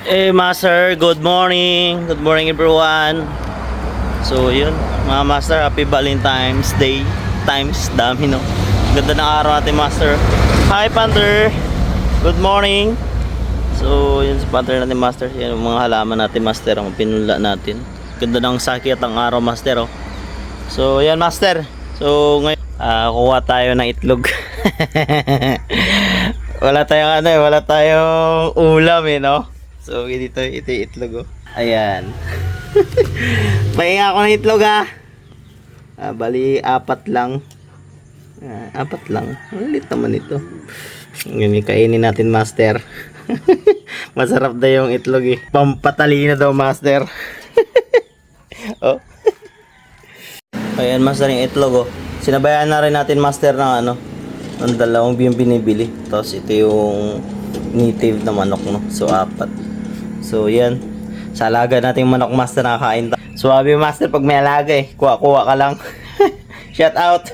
Master, good morning. Good morning everyone. So, yun, mga master, happy Valentine's Day. Times, dami no. Ganda ng araw natin, master. Hi, Panther. Good morning. So, yun si Panther natin, master. Yan yung mga halaman natin, master. Ang pinunla natin. Ganda ng sakit ang araw, master. Oh. So, yan, master. So, ngayon, kuha tayo ng itlog. Wala tayong ulam no. So, ito yung itlog oh. Ayan. Pahinga ako ng itlog bali, 4 lang. 4 lang. Malit naman ito. Ngayon, kainin natin, master. Masarap daw yung itlog Pampatalina daw, master. Oh. Ayan, master, yung itlog Sinabayan na rin natin, master, ng ng dalawang binibili. Tapos ito yung native na manok So, 4. So, yan. Sa alaga natin yung manok, master, nakakain tayo. So, sabi, master, pag may alaga kuha-kuha ka lang. Shout out.